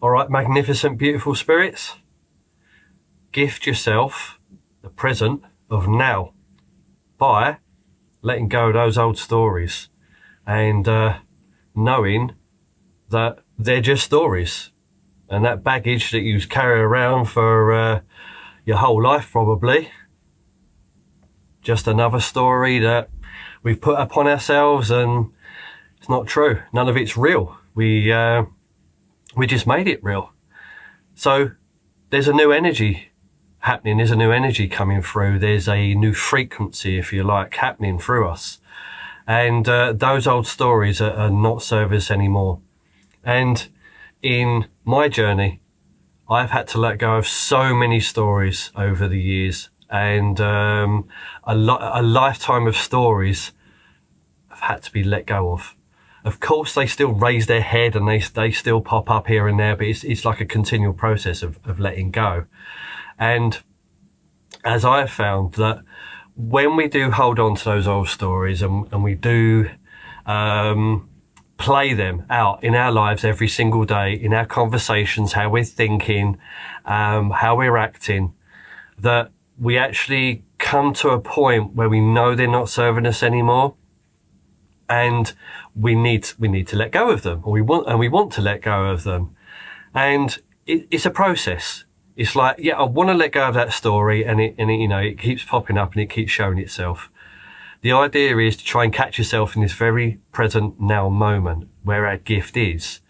All right, magnificent, beautiful spirits, gift yourself the present of now by letting go of those old stories and knowing that they're just stories, and that baggage that you carry around for your whole life, probably just another story that we've put upon ourselves, and it's not true. None of it's real. We just made it real. So there's a new energy happening. There's a new energy coming through. There's a new frequency, if you like, happening through us. And those old stories are not serving us anymore. And in my journey, I've had to let go of so many stories over the years, and a lifetime of stories have had to be let go of. Of course, they still raise their head and they still pop up here and there, but it's like a continual process of letting go. And as I have found that when we do hold on to those old stories and we do play them out in our lives every single day, in our conversations, how we're thinking, how we're acting, that we actually come to a point where we know they're not serving us anymore, and we need to let go of them, or we want to let go of them. And it's a process. It's like, yeah, I want to let go of that story, and it keeps popping up and it keeps showing itself. The idea is to try and catch yourself in this very present now moment where our gift is.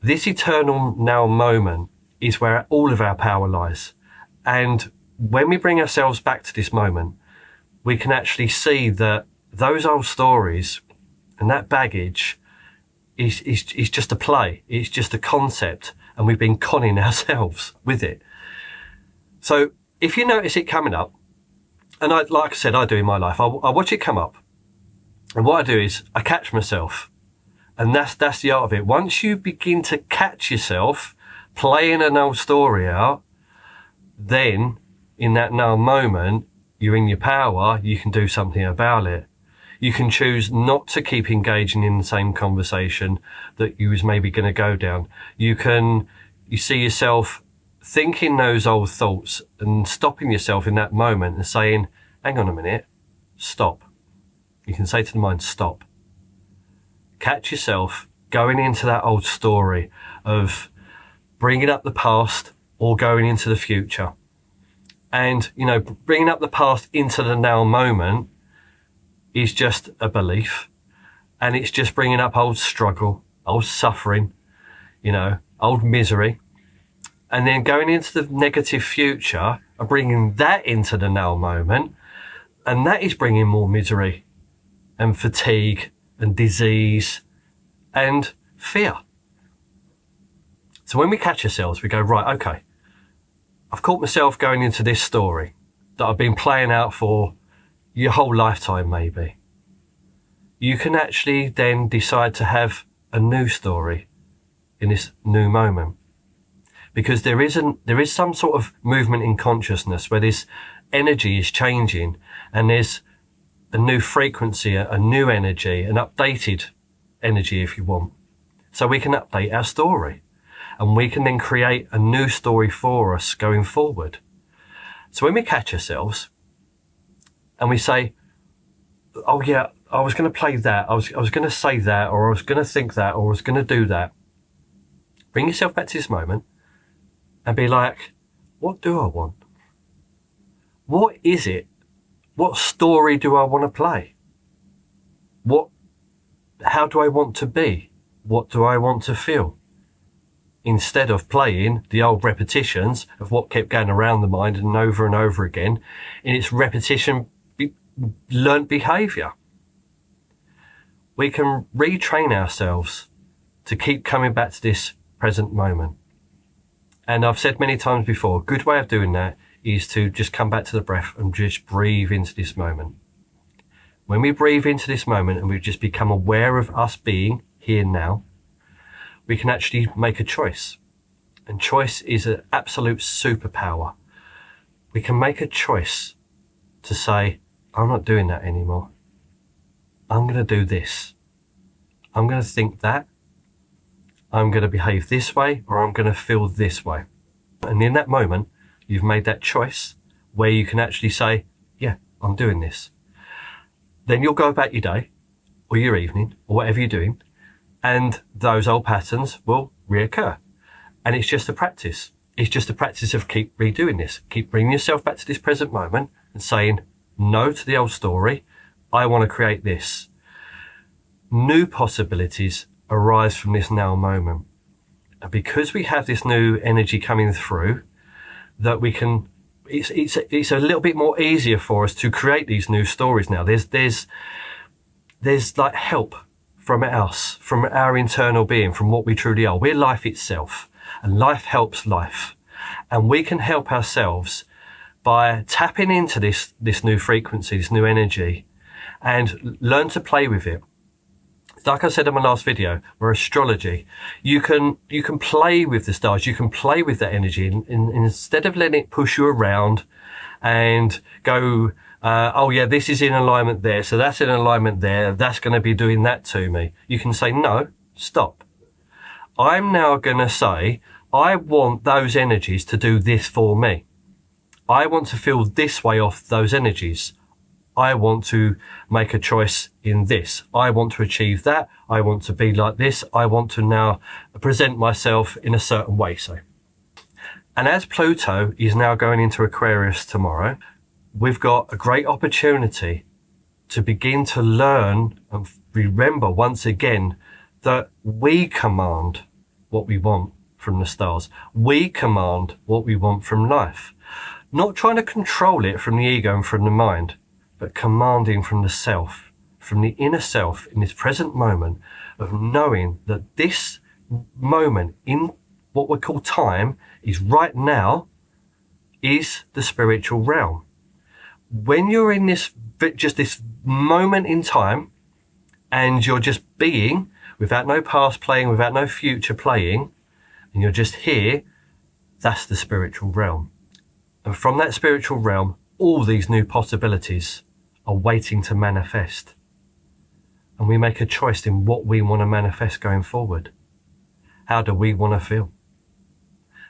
This eternal now moment is where all of our power lies. And when we bring ourselves back to this moment, we can actually see that those old stories and that baggage is just a play. It's just a concept, and we've been conning ourselves with it. So if you notice it coming up, and like I said, I do in my life, I watch it come up, and what I do is I catch myself, and that's the art of it. Once you begin to catch yourself playing an old story out, then in that now moment, you're in your power, you can do something about it. You can choose not to keep engaging in the same conversation that you was maybe going to go down. You see yourself thinking those old thoughts and stopping yourself in that moment and saying, hang on a minute, stop. You can say to the mind, stop. Catch yourself going into that old story of bringing up the past or going into the future. And, bringing up the past into the now moment is just a belief, and it's just bringing up old struggle, old suffering, old misery, and then going into the negative future and bringing that into the now moment, and that is bringing more misery and fatigue and disease and fear. So when we catch ourselves, we go, right, okay, I've caught myself going into this story that I've been playing out for your whole lifetime, maybe. You can actually then decide to have a new story in this new moment, because there is some sort of movement in consciousness where this energy is changing, and there's a new frequency, a new energy, an updated energy, if you want. So we can update our story, and we can then create a new story for us going forward. So when we catch ourselves and we say, oh yeah, I was going to play that, I was going to say that, or I was going to think that, or I was going to do that. Bring yourself back to this moment and be like, what do I want? What is it? What story do I want to play? How do I want to be? What do I want to feel? Instead of playing the old repetitions of what kept going around the mind and over again in its repetition, learnt behaviour. We can retrain ourselves to keep coming back to this present moment. And I've said many times before, a good way of doing that is to just come back to the breath and just breathe into this moment. When we breathe into this moment and we just become aware of us being here now, we can actually make a choice. And choice is an absolute superpower. We can make a choice to say, I'm not doing that anymore. I'm going to do this. I'm going to think that. I'm going to behave this way, or I'm going to feel this way. And in that moment, you've made that choice where you can actually say, yeah, I'm doing this. Then you'll go about your day or your evening or whatever you're doing, and those old patterns will reoccur. And it's just a practice. It's just a practice of keep redoing this. Keep bringing yourself back to this present moment and saying no to the old story. I want to create this. New possibilities arise from this now moment. And because we have this new energy coming through, that we can, it's a little bit more easier for us to create these new stories now. There's like help from us, from our internal being, from what we truly are. We're life itself, and life helps life. And we can help ourselves by tapping into this new frequency, this new energy, and learn to play with it. Like I said in my last video, where astrology, you can play with the stars, you can play with that energy, and instead of letting it push you around and go, oh yeah, this is in alignment there, so that's in alignment there, that's going to be doing that to me. You can say, no, stop. I'm now going to say, I want those energies to do this for me. I want to feel this way off those energies. I want to make a choice in this. I want to achieve that. I want to be like this. I want to now present myself in a certain way. So, and as Pluto is now going into Aquarius tomorrow, we've got a great opportunity to begin to learn and remember once again that we command what we want from the stars. We command what we want from life. Not trying to control it from the ego and from the mind, but commanding from the self, from the inner self in this present moment of knowing that this moment in what we call time is right now, is the spiritual realm. When you're in this, just this moment in time, and you're just being, without no past playing, without no future playing, and you're just here, that's the spiritual realm. And from that spiritual realm, all these new possibilities are waiting to manifest. And we make a choice in what we want to manifest going forward. How do we want to feel?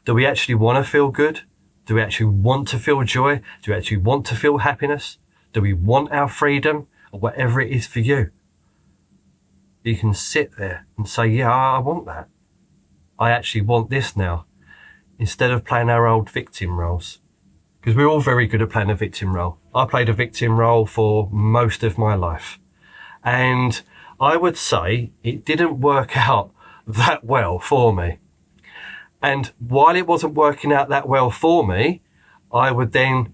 Do we actually want to feel good? Do we actually want to feel joy? Do we actually want to feel happiness? Do we want our freedom? Or whatever it is for you. You can sit there and say, yeah, I want that. I actually want this now. Instead of playing our old victim roles. Because we're all very good at playing a victim role. I played a victim role for most of my life. And I would say it didn't work out that well for me. And while it wasn't working out that well for me, I would then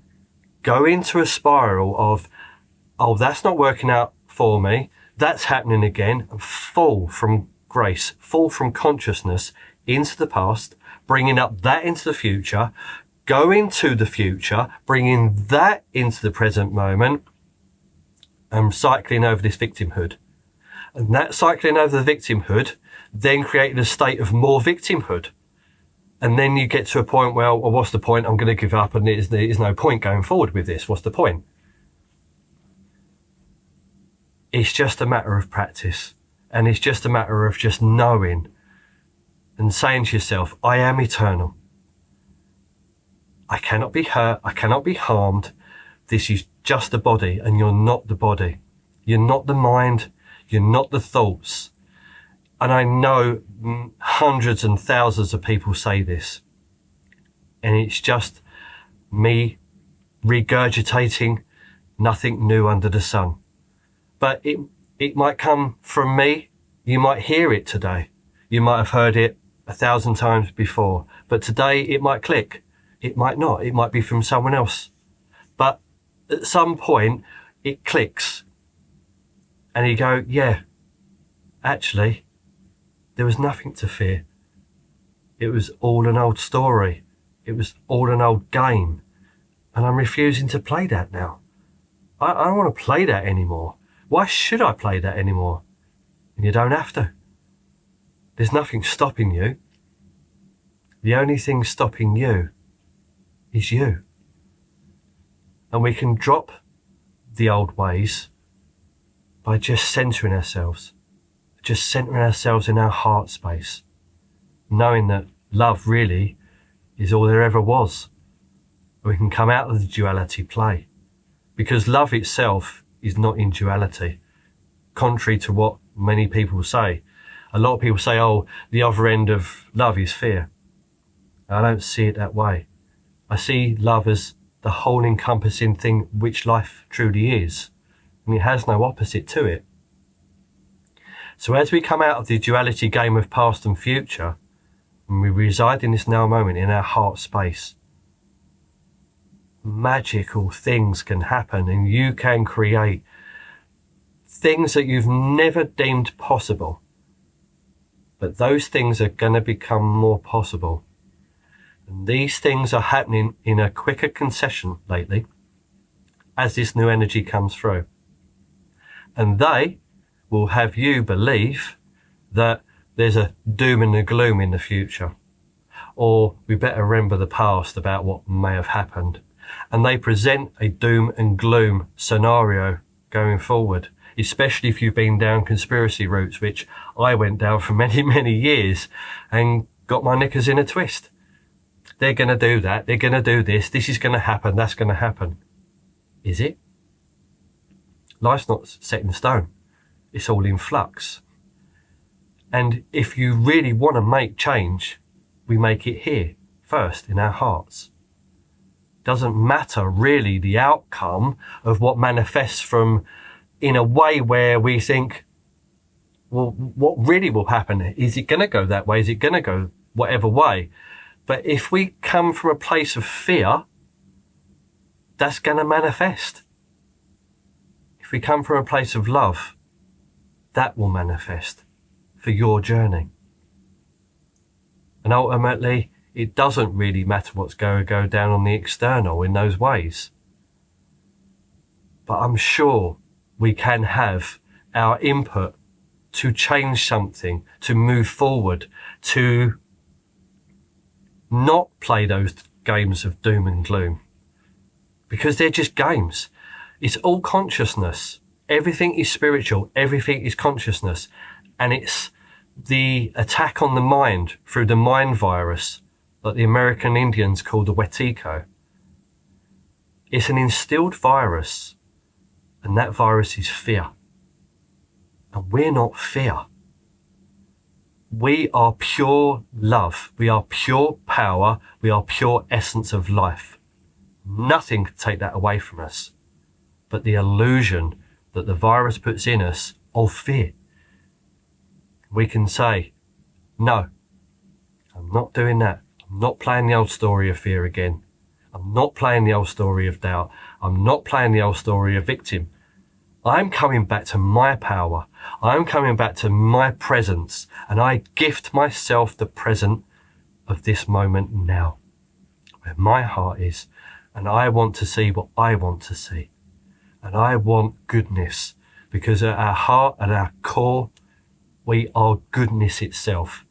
go into a spiral of, oh, that's not working out for me. That's happening again. And fall from grace, fall from consciousness into the past, bringing up that into the future, go into the future, bringing that into the present moment, and cycling over this victimhood. And that cycling over the victimhood then created a state of more victimhood. And then you get to a point where, well, what's the point? I'm going to give up, and there's no point going forward with this. What's the point? It's just a matter of practice. And it's just a matter of just knowing and saying to yourself, I am eternal. I cannot be hurt. I cannot be harmed. This is just a body, and you're not the body. You're not the mind. You're not the thoughts. And I know hundreds and thousands of people say this. And it's just me regurgitating nothing new under the sun. But it might come from me. You might hear it today. You might have heard it 1,000 times before. But today it might click. It might not. It might be from someone else. But at some point, it clicks. And you go, yeah, actually, there was nothing to fear. It was all an old story. It was all an old game. And I'm refusing to play that now. I don't want to play that anymore. Why should I play that anymore? And you don't have to. There's nothing stopping you. The only thing stopping you is you. And we can drop the old ways by just centering ourselves. Just centering ourselves in our heart space. knowing that love really is all there ever was. We can come out of the duality play, because love itself is not in duality, contrary to what many people say. A lot of people say, oh, the other end of love is fear. I don't see it that way. I see love as the whole encompassing thing which life truly is, and it has no opposite to it. So as we come out of the duality game of past and future, and we reside in this now moment in our heart space, magical things can happen, and you can create things that you've never deemed possible. But those things are going to become more possible. And these things are happening in a quicker concession lately as this new energy comes through. And they will have you believe that there's a doom and a gloom in the future. Or we better remember the past about what may have happened. And they present a doom and gloom scenario going forward, especially if you've been down conspiracy routes, which I went down for many, many years and got my knickers in a twist. They're going to do that. They're going to do this. This is going to happen. That's going to happen. Is it? Life's not set in stone. It's all in flux. And if you really want to make change, we make it here first in our hearts. Doesn't matter really the outcome of what manifests from, in a way where we think, well, what really will happen? Is it going to go that way? Is it going to go whatever way? But if we come from a place of fear, that's going to manifest. If we come from a place of love, that will manifest for your journey. And ultimately, it doesn't really matter what's going to go down on the external in those ways. But I'm sure we can have our input to change something, to move forward, to not play those games of doom and gloom, because they're just games. It's all consciousness. Everything is spiritual. Everything is consciousness. And it's the attack on the mind through the mind virus that the American Indians call the Wetiko. It's an instilled virus, and that virus is fear. And we're not fear. We are pure love. We are pure power. We are pure essence of life. Nothing can take that away from us. But the illusion that the virus puts in us of fear. We can say, no, I'm not doing that. I'm not playing the old story of fear again. I'm not playing the old story of doubt. I'm not playing the old story of victim. I'm coming back to my power. I'm coming back to my presence, and I gift myself the present of this moment now, where my heart is, and I want to see what I want to see. And I want goodness, because at our heart, at our core, we are goodness itself.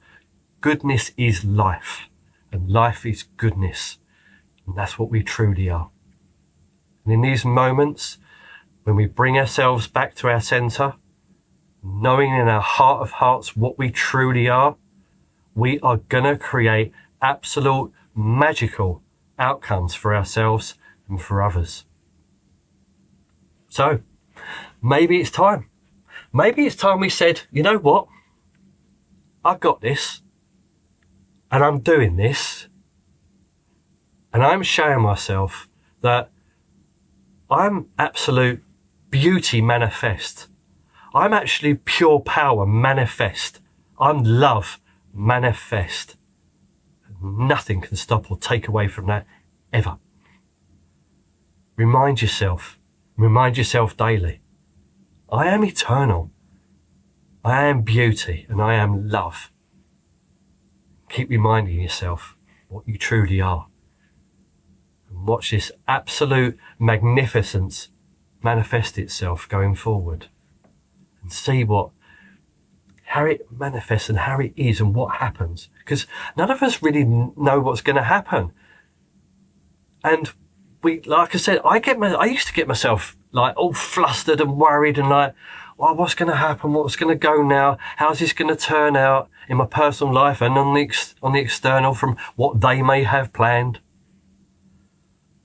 Goodness is life, and life is goodness. And that's what we truly are. And in these moments, when we bring ourselves back to our center, knowing in our heart of hearts what we truly are, we are going to create absolute magical outcomes for ourselves and for others. So maybe it's time. Maybe it's time we said, you know what? I've got this, and I'm doing this, and I'm showing myself that I'm absolute beauty manifest. I'm actually pure power manifest. I'm love manifest. Nothing can stop or take away from that ever. Remind yourself daily. I am eternal. I am beauty and I am love. Keep reminding yourself what you truly are. And watch this absolute magnificence manifest itself going forward. And see how it manifests and how it is and what happens. Because none of us really know what's going to happen. And like I said, I used to get myself like all flustered and worried and like, well, what's going to happen? What's going to go now? How's this going to turn out in my personal life and on the external from what they may have planned?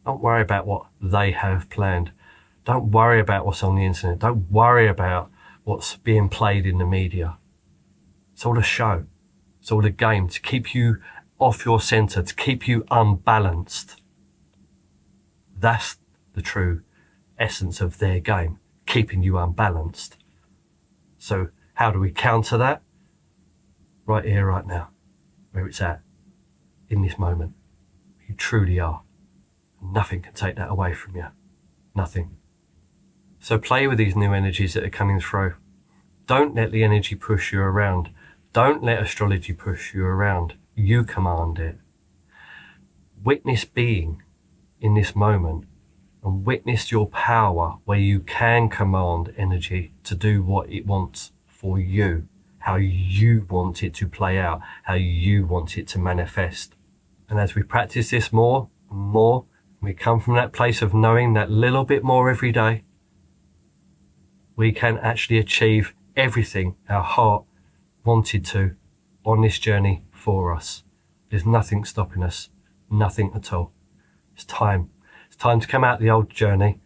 Don't worry about what they have planned. Don't worry about what's on the internet. Don't worry about what's being played in the media. It's all a show. It's all a game to keep you off your center, to keep you unbalanced. That's the true essence of their game, keeping you unbalanced. So how do we counter that? Right here, right now, where it's at, in this moment. You truly are. Nothing can take that away from you. Nothing. So play with these new energies that are coming through. Don't let the energy push you around. Don't let astrology push you around. You command it. Witness being in this moment and witness your power where you can command energy to do what it wants for you, how you want it to play out, how you want it to manifest. And as we practice this more and more, we come from that place of knowing that little bit more every day, we can actually achieve everything our heart wanted to on this journey for us. There's nothing stopping us, nothing at all. It's time. It's time to come out the old journey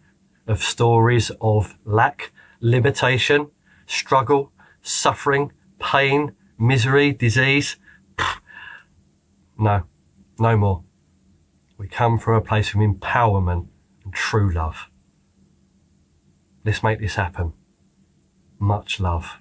of stories of lack, limitation, struggle, suffering, pain, misery, disease. No more. We come from a place of empowerment and true love. Let's make this happen. Much love.